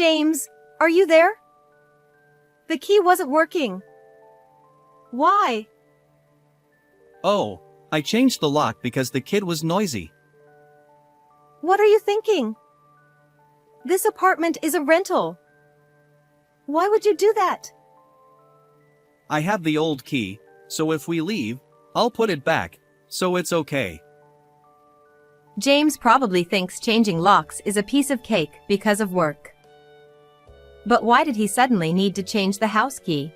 James, are you there? The key wasn't working. Why? Oh, I changed the lock because the kid was noisy. What are you thinking? This apartment is a rental. Why would you do that? I have the old key, so if we leave, I'll put it back, so it's okay. James probably thinks changing locks is a piece of cake because of work. But why did he suddenly need to change the house key?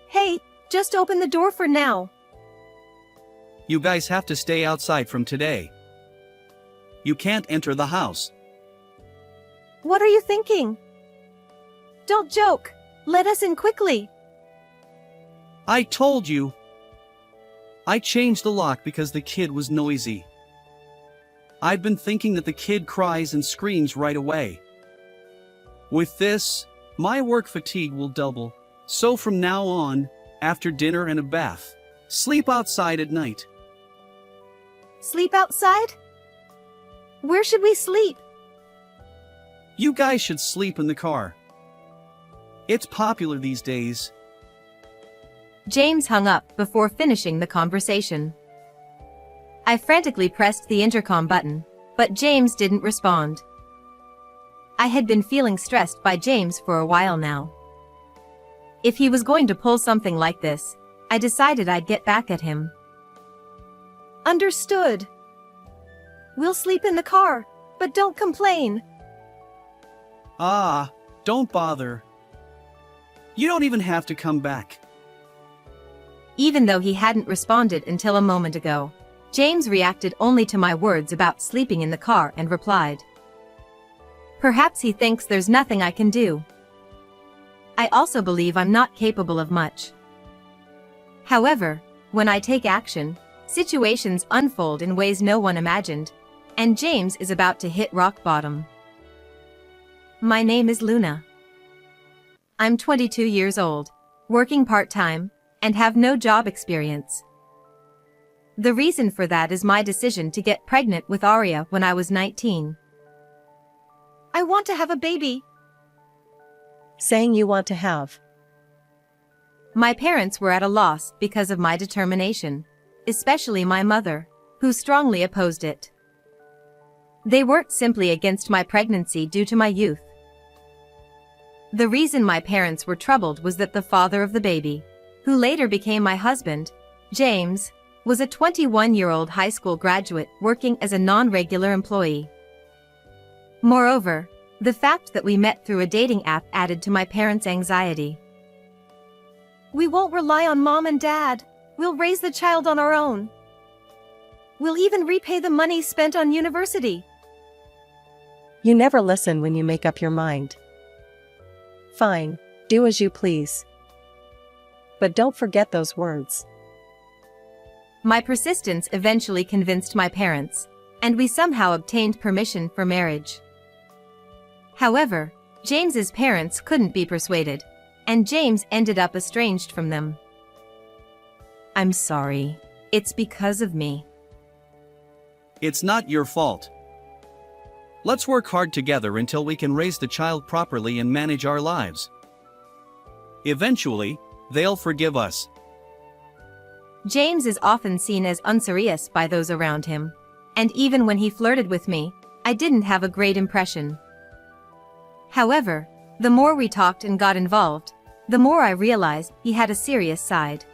Hey, just open the door for now. You guys have to stay outside from today. You can't enter the house. What are you thinking? Don't joke. Let us in quickly. I told you. I changed the lock because the kid was noisy. I've been thinking that the kid cries and screams right away. With this, my work fatigue will double, so from now on, after dinner and a bath, sleep outside at night. Sleep outside? Where should we sleep? You guys should sleep in the car. It's popular these days. James hung up before finishing the conversation. I frantically pressed the intercom button, but James didn't respond. I had been feeling stressed by James for a while now. If he was going to pull something like this, I decided I'd get back at him. Understood. We'll sleep in the car, but don't complain. Ah, don't bother. You don't even have to come back. Even though he hadn't responded until a moment ago, James reacted only to my words about sleeping in the car and replied. Perhaps he thinks there's nothing I can do. I also believe I'm not capable of much. However, when I take action, situations unfold in ways no one imagined, and James is about to hit rock bottom. My name is Luna. I'm 22 years old, working part-time, and have no job experience. The reason for that is my decision to get pregnant with Aria when I was 19. I want to have a baby. Saying you want to have. My parents were at a loss because of my determination, especially my mother, who strongly opposed it. They weren't simply against my pregnancy due to my youth. The reason my parents were troubled was that the father of the baby, who later became my husband, James, was a 21-year-old high school graduate working as a non-regular employee. Moreover, the fact that we met through a dating app added to my parents' anxiety. We won't rely on mom and dad. We'll raise the child on our own. We'll even repay the money spent on university. You never listen when you make up your mind. Fine, do as you please. But don't forget those words. My persistence eventually convinced my parents, and we somehow obtained permission for marriage. However, James's parents couldn't be persuaded, and James ended up estranged from them. I'm sorry. It's because of me. It's not your fault. Let's work hard together until we can raise the child properly and manage our lives. Eventually, they'll forgive us. James is often seen as unserious by those around him, and even when he flirted with me, I didn't have a great impression. However, the more we talked and got involved, the more I realized he had a serious side.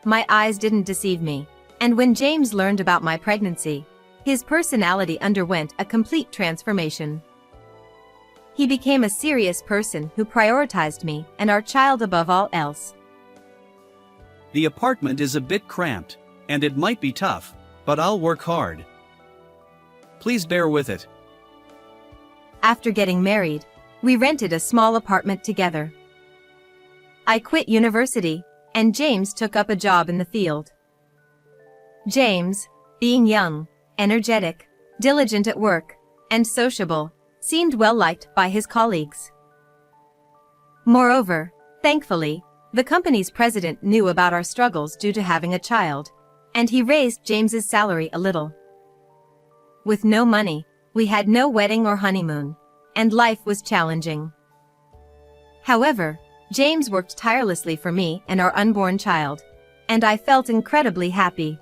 My eyes didn't deceive me, and when James learned about my pregnancy, his personality underwent a complete transformation. He became a serious person who prioritized me and our child above all else. The apartment is a bit cramped, and it might be tough, but I'll work hard. Please bear with it. After getting married, we rented a small apartment together. I quit university, and James took up a job in the field. James, being young, energetic, diligent at work, and sociable, seemed well liked by his colleagues. Moreover, thankfully, the company's president knew about our struggles due to having a child, and he raised James's salary a little. With no money, we had no wedding or honeymoon, and life was challenging. However, James worked tirelessly for me and our unborn child, and I felt incredibly happy.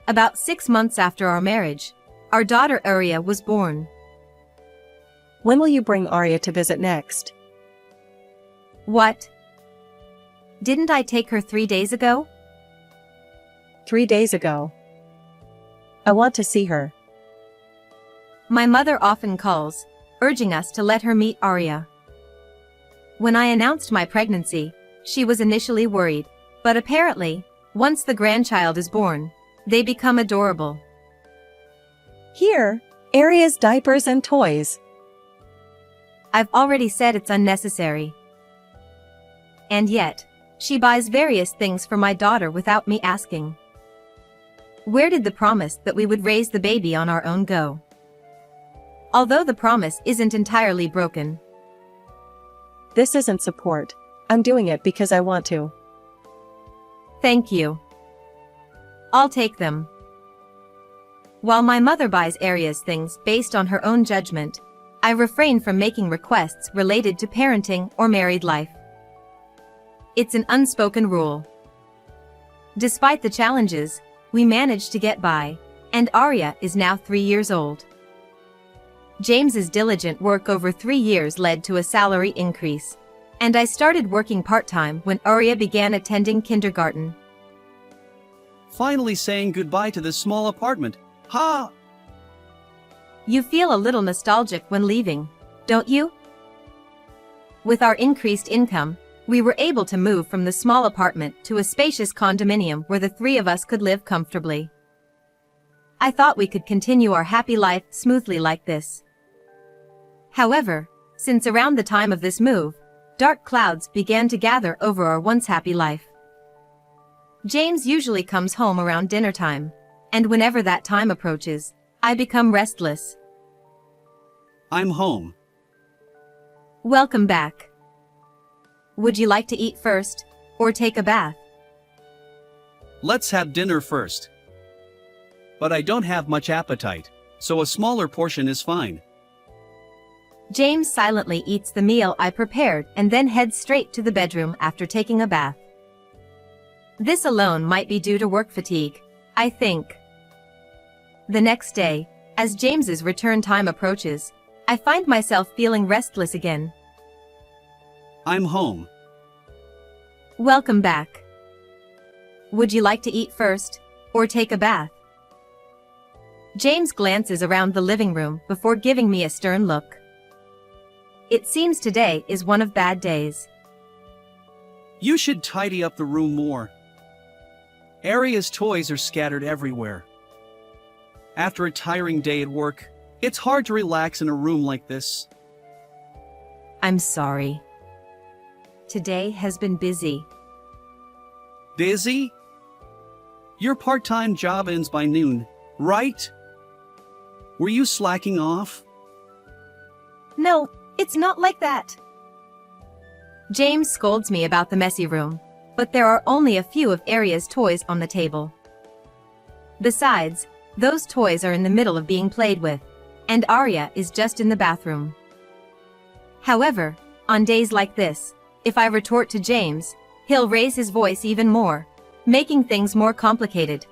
About 6 months after our marriage, our daughter Arya was born. When will you bring Arya to visit next? What? Didn't I take her 3 days ago? 3 days ago. I want to see her. My mother often calls, urging us to let her meet Arya. When I announced my pregnancy, she was initially worried, but apparently, once the grandchild is born, they become adorable. Here, Arya's diapers and toys. I've already said it's unnecessary. And yet, she buys various things for my daughter without me asking. Where did the promise that we would raise the baby on our own go? Although the promise isn't entirely broken. This isn't support. I'm doing it because I want to. Thank you. I'll take them. While my mother buys Arya's things based on her own judgment, I refrain from making requests related to parenting or married life. It's an unspoken rule. Despite the challenges, we managed to get by, and Arya is now 3 years old. James's diligent work over 3 years led to a salary increase, and I started working part-time when Arya began attending kindergarten. Finally saying goodbye to this small apartment. Ha! You feel a little nostalgic when leaving, don't you? With our increased income, we were able to move from the small apartment to a spacious condominium where the 3 of us could live comfortably. I thought we could continue our happy life smoothly like this. However, since around the time of this move, dark clouds began to gather over our once happy life. James usually comes home around dinner time, and whenever that time approaches, I become restless. I'm home. Welcome back. Would you like to eat first, or take a bath? Let's have dinner first. But I don't have much appetite, so a smaller portion is fine. James silently eats the meal I prepared and then heads straight to the bedroom after taking a bath. This alone might be due to work fatigue, I think. The next day, as James's return time approaches, I find myself feeling restless again. I'm home. Welcome back. Would you like to eat first, or take a bath? James glances around the living room before giving me a stern look. It seems today is one of bad days. You should tidy up the room more. Arya's toys are scattered everywhere. After a tiring day at work, it's hard to relax in a room like this. I'm sorry. Today has been busy. Busy? Your part-time job ends by noon, right? Were you slacking off? No, it's not like that. James scolds me about the messy room, but there are only a few of Arya's toys on the table. Besides, those toys are in the middle of being played with, and Arya is just in the bathroom. However, on days like this, if I retort to James, he'll raise his voice even more, making things more complicated.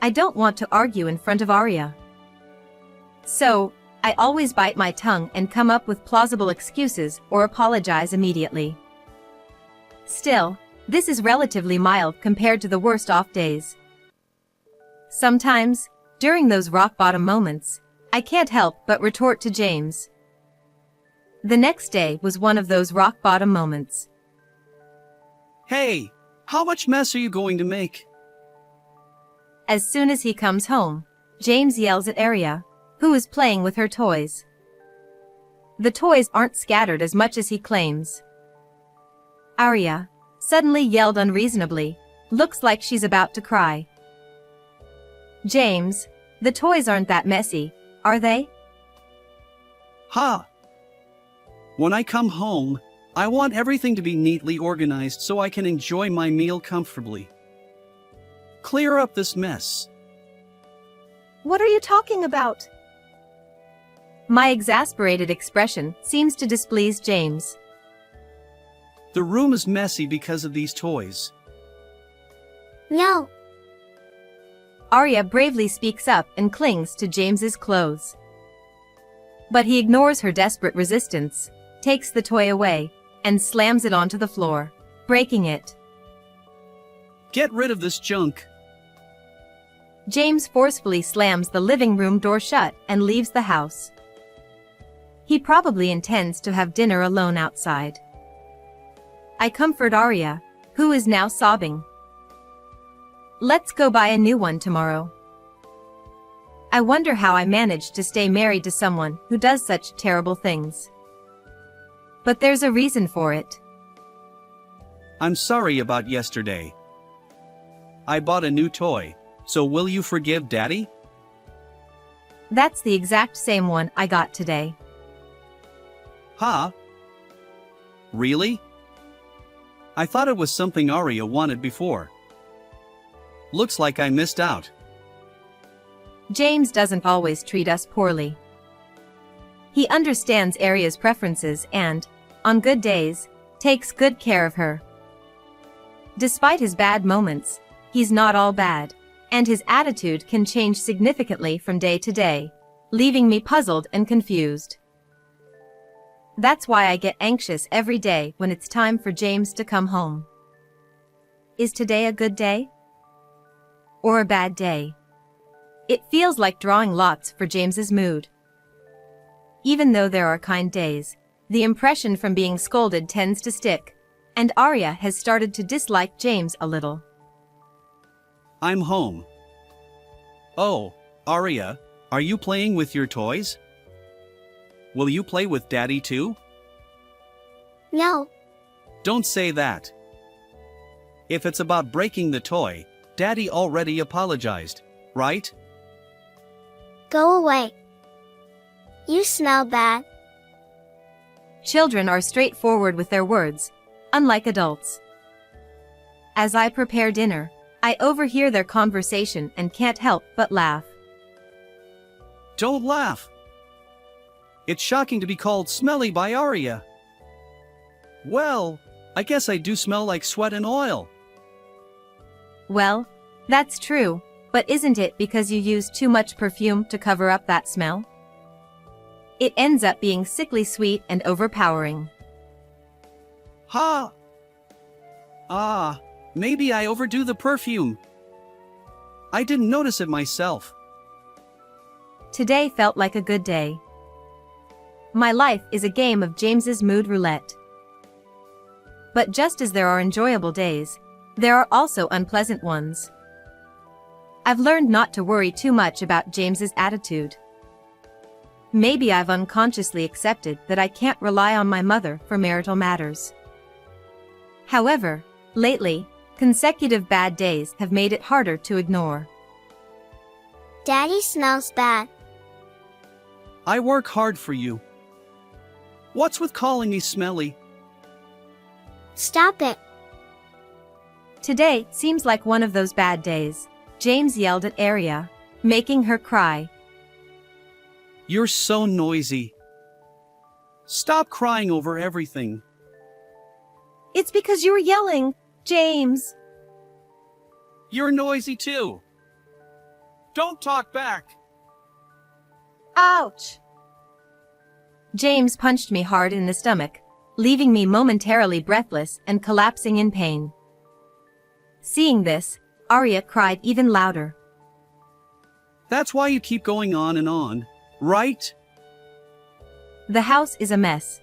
I don't want to argue in front of Arya. So, I always bite my tongue and come up with plausible excuses or apologize immediately. Still, this is relatively mild compared to the worst off days. Sometimes, during those rock-bottom moments, I can't help but retort to James. The next day was one of those rock-bottom moments. Hey, how much mess are you going to make? As soon as he comes home, James yells at Arya, who is playing with her toys. The toys aren't scattered as much as he claims. Arya, suddenly yelled unreasonably, looks like she's about to cry. James, the toys aren't that messy, are they? Ha! When I come home, I want everything to be neatly organized so I can enjoy my meal comfortably. Clear up this mess. What are you talking about? My exasperated expression seems to displease James. The room is messy because of these toys. No. Arya bravely speaks up and clings to James's clothes. But he ignores her desperate resistance, takes the toy away, and slams it onto the floor, breaking it. Get rid of this junk. James forcefully slams the living room door shut and leaves the house. He probably intends to have dinner alone outside. I comfort Arya, who is now sobbing. Let's go buy a new one tomorrow. I wonder how I managed to stay married to someone who does such terrible things. But there's a reason for it. I'm sorry about yesterday. I bought a new toy, so will you forgive Daddy? That's the exact same one I got today. Huh? Really? I thought it was something Arya wanted before. Looks like I missed out. James doesn't always treat us poorly. He understands Arya's preferences and, on good days, takes good care of her. Despite his bad moments, he's not all bad, and his attitude can change significantly from day to day, leaving me puzzled and confused. That's why I get anxious every day when it's time for James to come home. Is today a good day? Or a bad day? It feels like drawing lots for James's mood. Even though there are kind days, the impression from being scolded tends to stick, and Arya has started to dislike James a little. I'm home. Oh, Arya, are you playing with your toys? Will you play with Daddy too? No. Don't say that. If it's about breaking the toy, Daddy already apologized, right? Go away. You smell bad. Children are straightforward with their words, unlike adults. As I prepare dinner, I overhear their conversation and can't help but laugh. Don't laugh. It's shocking to be called smelly by Arya. Well, I guess I do smell like sweat and oil. Well, that's true, but isn't it because you use too much perfume to cover up that smell? It ends up being sickly sweet and overpowering. Ha! Maybe I overdo the perfume. I didn't notice it myself. Today felt like a good day. My life is a game of James's mood roulette. But just as there are enjoyable days, there are also unpleasant ones. I've learned not to worry too much about James's attitude. Maybe I've unconsciously accepted that I can't rely on my mother for marital matters. However, lately, consecutive bad days have made it harder to ignore. Daddy smells bad. I work hard for you. What's with calling me smelly? Stop it. Today seems like one of those bad days, James yelled at Arya, making her cry. You're so noisy. Stop crying over everything. It's because you were yelling, James. You're noisy too. Don't talk back. Ouch! James punched me hard in the stomach, leaving me momentarily breathless and collapsing in pain. Seeing this, Arya cried even louder. That's why you keep going on, right? The house is a mess.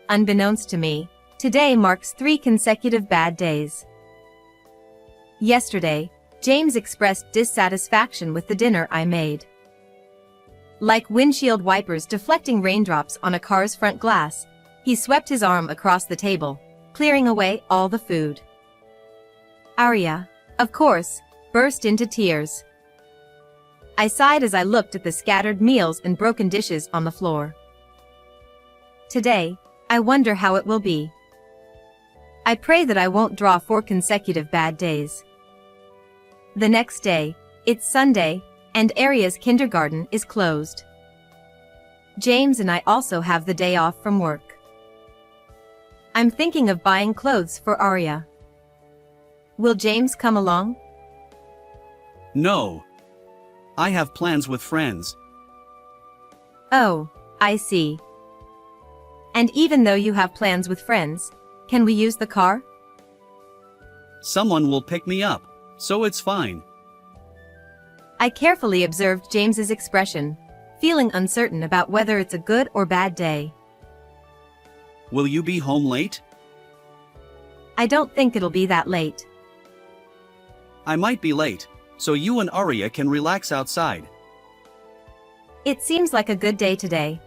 Unbeknownst to me, today marks 3 consecutive bad days. Yesterday, James expressed dissatisfaction with the dinner I made. Like windshield wipers deflecting raindrops on a car's front glass, he swept his arm across the table, clearing away all the food. Arya, of course, burst into tears. I sighed as I looked at the scattered meals and broken dishes on the floor. Today, I wonder how it will be. I pray that I won't draw 4 consecutive bad days. The next day, it's Sunday, and Arya's kindergarten is closed. James and I also have the day off from work. I'm thinking of buying clothes for Arya. Will James come along? No. I have plans with friends. Oh, I see. And even though you have plans with friends, can we use the car? Someone will pick me up, so it's fine. I carefully observed James's expression, feeling uncertain about whether it's a good or bad day. Will you be home late? I don't think it'll be that late. I might be late, so you and Arya can relax outside. It seems like a good day today.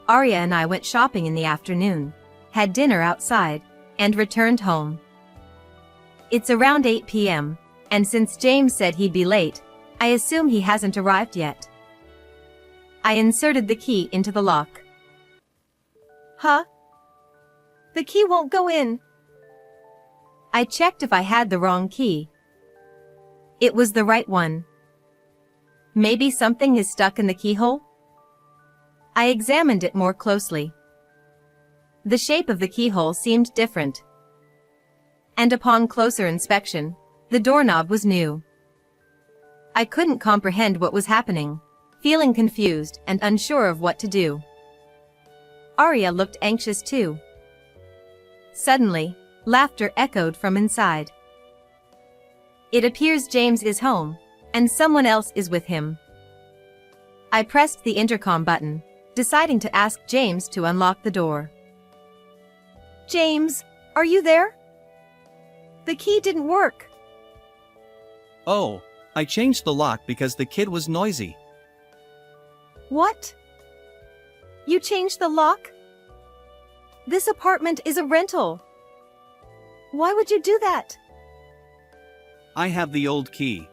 Arya and I went shopping in the afternoon, had dinner outside, and returned home. It's around 8 p.m., and since James said he'd be late, I assume he hasn't arrived yet. I inserted the key into the lock. Huh? The key won't go in. I checked if I had the wrong key. It was the right one. Maybe something is stuck in the keyhole? I examined it more closely. The shape of the keyhole seemed different. And upon closer inspection, the doorknob was new. I couldn't comprehend what was happening, feeling confused and unsure of what to do. Arya looked anxious too. Suddenly, laughter echoed from inside. It appears James is home, and someone else is with him. I pressed the intercom button, deciding to ask James to unlock the door. James, are you there? The key didn't work. Oh, I changed the lock because the kid was noisy. What? You changed the lock? This apartment is a rental. Why would you do that? I have the old key.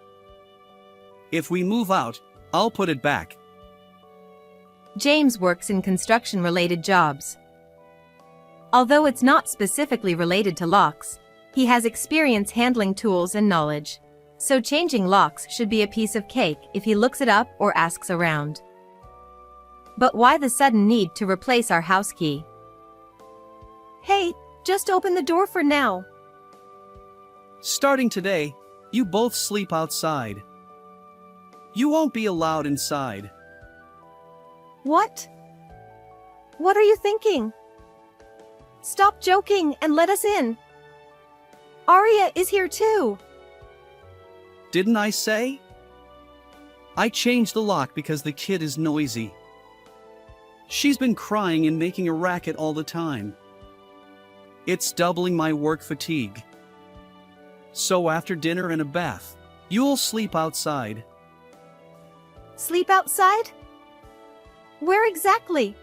If we move out, I'll put it back. James works in construction-related jobs. Although it's not specifically related to locks, he has experience handling tools and knowledge, so changing locks should be a piece of cake if he looks it up or asks around. But why the sudden need to replace our house key? Hey, just open the door for now. Starting today, you both sleep outside. You won't be allowed inside. What? What are you thinking? Stop joking and let us in. Arya is here too. Didn't I say? I changed the lock because the kid is noisy. She's been crying and making a racket all the time. It's doubling my work fatigue. So after dinner and a bath, you'll sleep outside. Sleep outside? Where exactly?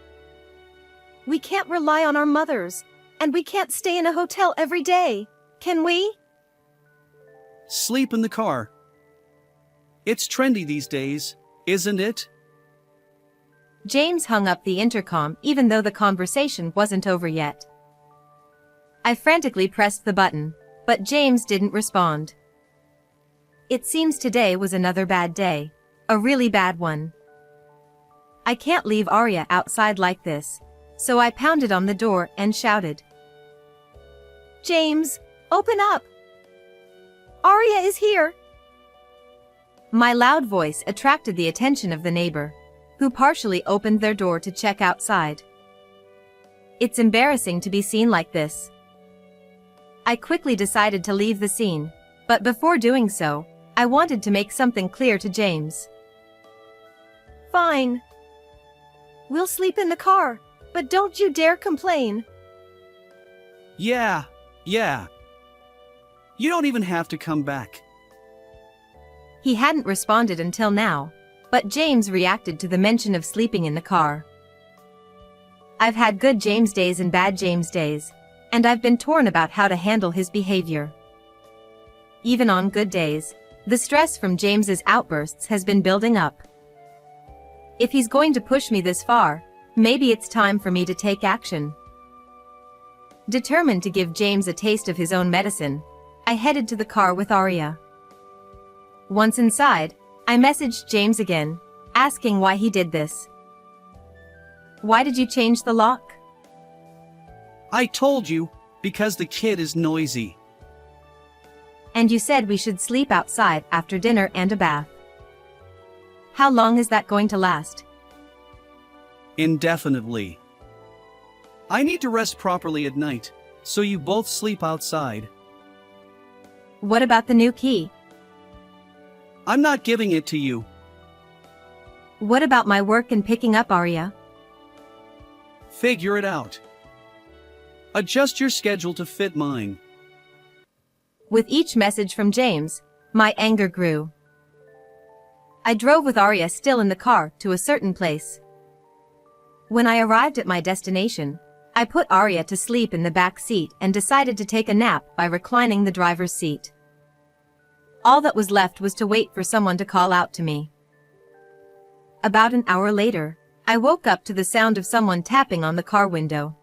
We can't rely on our mothers, and we can't stay in a hotel every day, can we? Sleep in the car. It's trendy these days, isn't it? James hung up the intercom even though the conversation wasn't over yet. I frantically pressed the button, but James didn't respond. It seems today was another bad day, a really bad one. I can't leave Arya outside like this, so I pounded on the door and shouted. James, open up! Arya is here! My loud voice attracted the attention of the neighbor, who partially opened their door to check outside. It's embarrassing to be seen like this. I quickly decided to leave the scene, but before doing so, I wanted to make something clear to James. Fine. We'll sleep in the car, but don't you dare complain. Yeah. You don't even have to come back. He hadn't responded until now, but James reacted to the mention of sleeping in the car. I've had good James days and bad James days, and I've been torn about how to handle his behavior. Even on good days, the stress from James's outbursts has been building up. If he's going to push me this far, maybe it's time for me to take action. Determined to give James a taste of his own medicine, I headed to the car with Arya. Once inside, I messaged James again, asking why he did this. Why did you change the lock? I told you, because the kid is noisy. And you said we should sleep outside after dinner and a bath. How long is that going to last? Indefinitely. I need to rest properly at night, so you both sleep outside. What about the new key? I'm not giving it to you. What about my work in picking up Arya? Figure it out. Adjust your schedule to fit mine. With each message from James, my anger grew. I drove with Arya still in the car to a certain place. When I arrived at my destination, I put Arya to sleep in the back seat and decided to take a nap by reclining the driver's seat. All that was left was to wait for someone to call out to me. About an hour later, I woke up to the sound of someone tapping on the car window.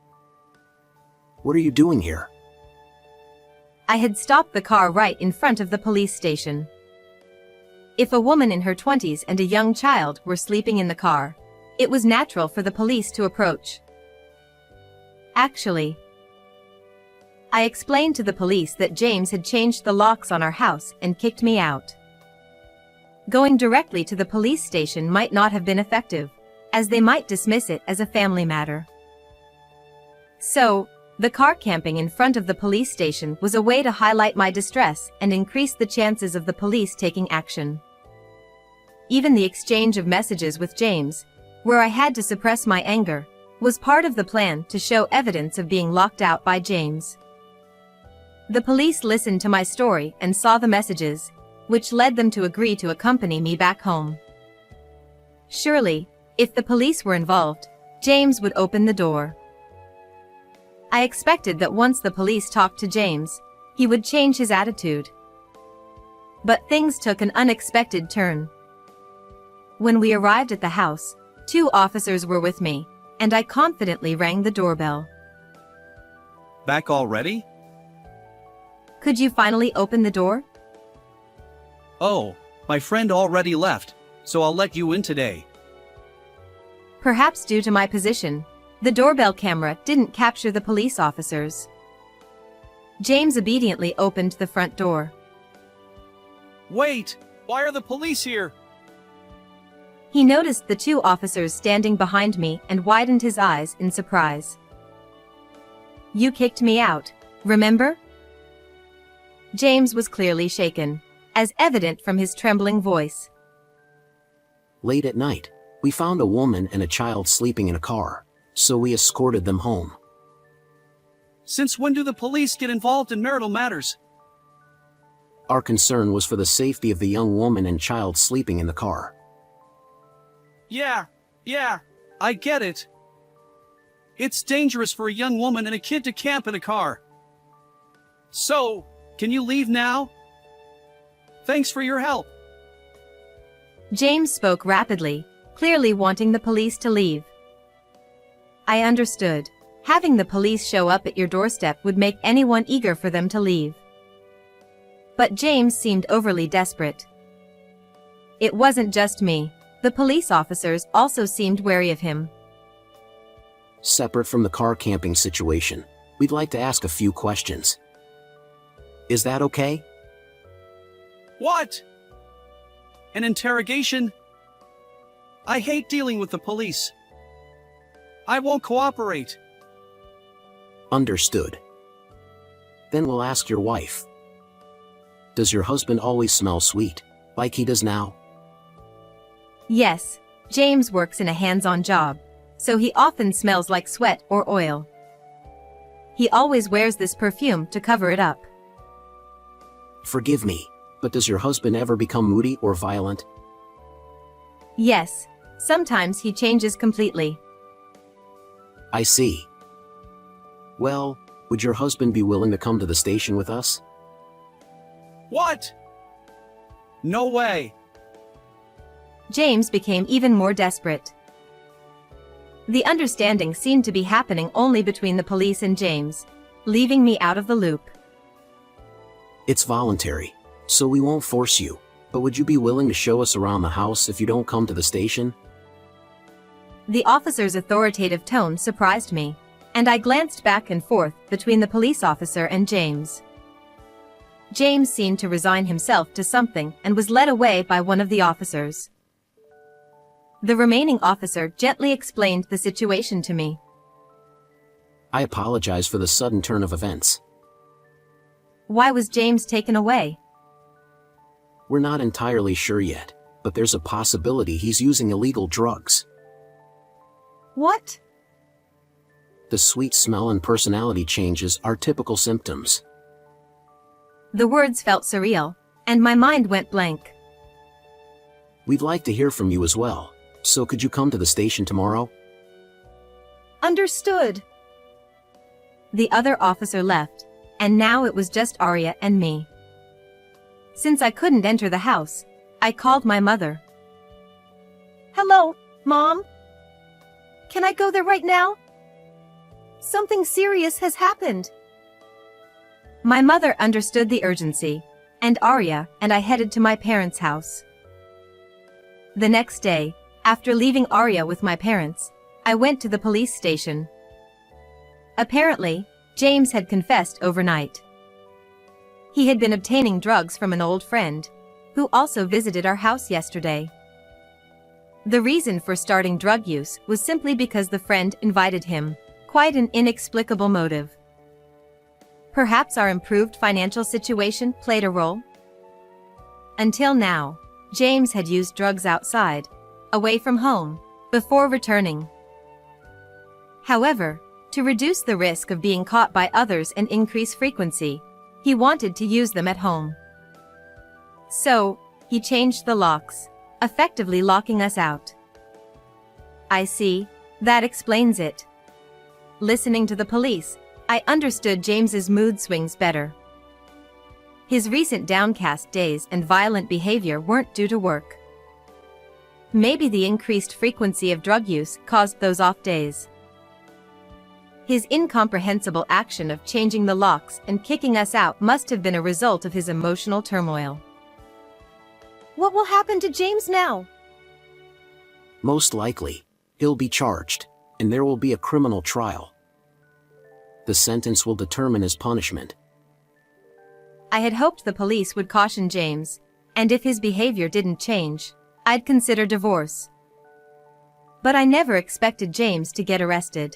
What are you doing here? I had stopped the car right in front of the police station. If a woman in her 20s and a young child were sleeping in the car, it was natural for the police to approach. Actually, I explained to the police that James had changed the locks on our house and kicked me out. Going directly to the police station might not have been effective, as they might dismiss it as a family matter. So, the car camping in front of the police station was a way to highlight my distress and increase the chances of the police taking action. Even the exchange of messages with James, where I had to suppress my anger, was part of the plan to show evidence of being locked out by James. The police listened to my story and saw the messages, which led them to agree to accompany me back home. Surely, if the police were involved, James would open the door. I expected that once the police talked to James, he would change his attitude. But things took an unexpected turn. When we arrived at the house, 2 officers were with me, and I confidently rang the doorbell. Back already? Could you finally open the door? Oh, my friend already left, so I'll let you in today. Perhaps due to my position, the doorbell camera didn't capture the police officers. James obediently opened the front door. Wait! Why are the police here? He noticed the 2 officers standing behind me and widened his eyes in surprise. You kicked me out, remember? James was clearly shaken, as evident from his trembling voice. Late at night, we found a woman and a child sleeping in a car, so we escorted them home. Since when do the police get involved in marital matters? Our concern was for the safety of the young woman and child sleeping in the car. Yeah, I get it. It's dangerous for a young woman and a kid to camp in a car. So, can you leave now? Thanks for your help. James spoke rapidly, clearly wanting the police to leave. I understood. Having the police show up at your doorstep would make anyone eager for them to leave. But James seemed overly desperate. It wasn't just me. The police officers also seemed wary of him. Separate from the car camping situation, we'd like to ask a few questions. Is that okay? What? An interrogation? I hate dealing with the police. I won't cooperate. Understood. Then we'll ask your wife. Does your husband always smell sweet, like he does now? Yes, James works in a hands-on job, so he often smells like sweat or oil. He always wears this perfume to cover it up. Forgive me, but does your husband ever become moody or violent? Yes, sometimes he changes completely. I see. Well, would your husband be willing to come to the station with us? What? No way. James became even more desperate. The understanding seemed to be happening only between the police and James, leaving me out of the loop. It's voluntary, so we won't force you, but would you be willing to show us around the house if you don't come to the station? The officer's authoritative tone surprised me, and I glanced back and forth between the police officer and James. James seemed to resign himself to something and was led away by one of the officers. The remaining officer gently explained the situation to me. I apologize for the sudden turn of events. Why was James taken away? We're not entirely sure yet, but there's a possibility he's using illegal drugs. What? The sweet smell and personality changes are typical symptoms. The words felt surreal, and my mind went blank. We'd like to hear from you as well, so could you come to the station tomorrow? Understood. The other officer left, and now it was just Arya and me. Since I couldn't enter the house, I called my mother. Hello, Mom? Can I go there right now? Something serious has happened. My mother understood the urgency, and Arya and I headed to my parents' house. The next day, after leaving Arya with my parents, I went to the police station. Apparently, James had confessed overnight. He had been obtaining drugs from an old friend, who also visited our house yesterday. The reason for starting drug use was simply because the friend invited him, quite an inexplicable motive. Perhaps our improved financial situation played a role? Until now, James had used drugs outside, away from home, before returning. However, to reduce the risk of being caught by others and increase frequency, he wanted to use them at home. So, he changed the locks, effectively locking us out. I see, that explains it. Listening to the police, I understood James's mood swings better. His recent downcast days and violent behavior weren't due to work. Maybe the increased frequency of drug use caused those off days. His incomprehensible action of changing the locks and kicking us out must have been a result of his emotional turmoil. What will happen to James now? Most likely, he'll be charged, and there will be a criminal trial. The sentence will determine his punishment. I had hoped the police would caution James, and if his behavior didn't change, I'd consider divorce. But I never expected James to get arrested.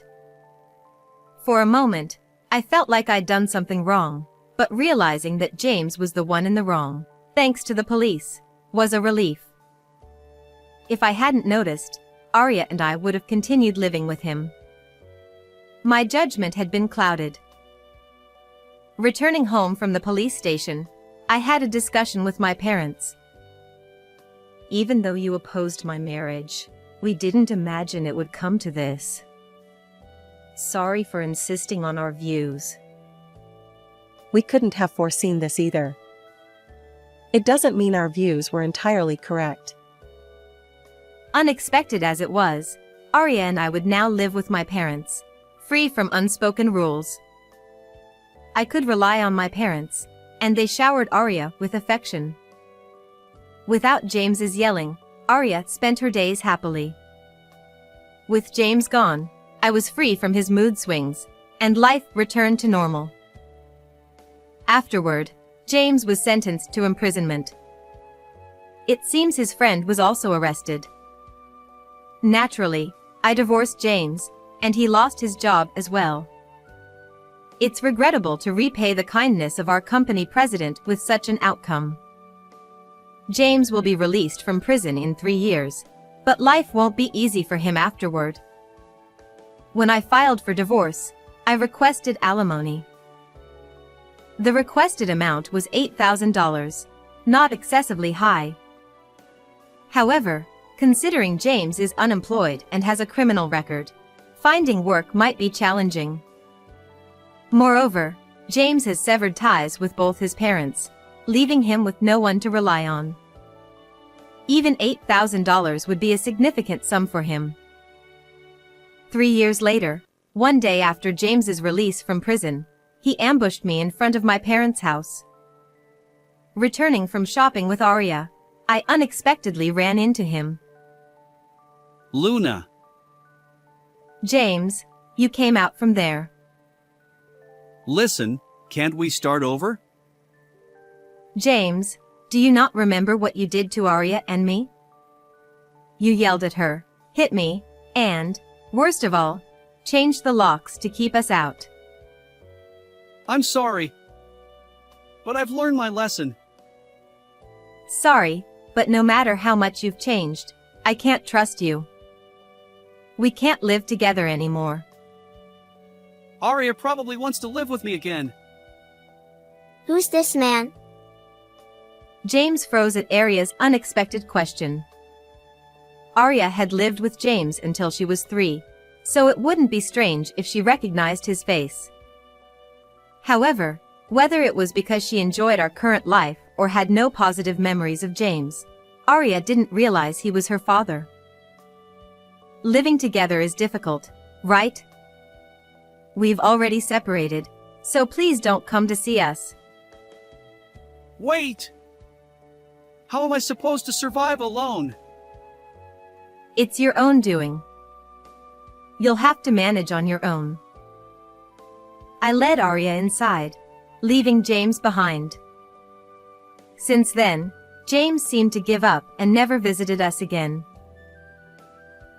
For a moment, I felt like I'd done something wrong, but realizing that James was the one in the wrong, thanks to the police, was a relief. If I hadn't noticed, Arya and I would have continued living with him. My judgment had been clouded. Returning home from the police station, I had a discussion with my parents. Even though you opposed my marriage, we didn't imagine it would come to this. Sorry for insisting on our views. We couldn't have foreseen this either. It doesn't mean our views were entirely correct. Unexpected as it was, Arya and I would now live with my parents, free from unspoken rules. I could rely on my parents, and they showered Arya with affection. Without James's yelling, Arya spent her days happily. With James gone, I was free from his mood swings, and life returned to normal. Afterward, James was sentenced to imprisonment. It seems his friend was also arrested. Naturally, I divorced James, and he lost his job as well. It's regrettable to repay the kindness of our company president with such an outcome. James will be released from prison in 3 years, but life won't be easy for him afterward. When I filed for divorce, I requested alimony. The requested amount was $8,000, not excessively high. However, considering James is unemployed and has a criminal record, finding work might be challenging. Moreover, James has severed ties with both his parents, leaving him with no one to rely on. Even $8,000 would be a significant sum for him. 3 years later, one day after James's release from prison, he ambushed me in front of my parents' house. Returning from shopping with Arya, I unexpectedly ran into him. Luna, James, you came out from there. Listen, can't we start over? James, do you not remember what you did to Arya and me? You yelled at her, hit me, and, worst of all, changed the locks to keep us out. I'm sorry. But I've learned my lesson. Sorry, but no matter how much you've changed, I can't trust you. We can't live together anymore. Arya probably wants to live with me again. Who's this man? James froze at Arya's unexpected question. Arya had lived with James until she was 3, so it wouldn't be strange if she recognized his face. However, whether it was because she enjoyed our current life or had no positive memories of James, Arya didn't realize he was her father. Living together is difficult, right? We've already separated, so please don't come to see us. Wait! How am I supposed to survive alone? It's your own doing. You'll have to manage on your own. I led Arya inside, leaving James behind. Since then, James seemed to give up and never visited us again.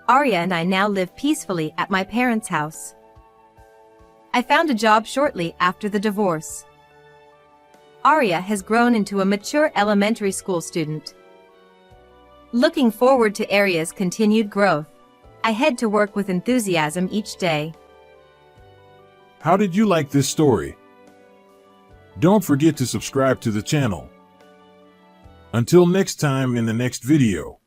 Arya and I now live peacefully at my parents' house. I found a job shortly after the divorce. Arya has grown into a mature elementary school student. Looking forward to Arya's continued growth, I head to work with enthusiasm each day. How did you like this story? Don't forget to subscribe to the channel. Until next time in the next video.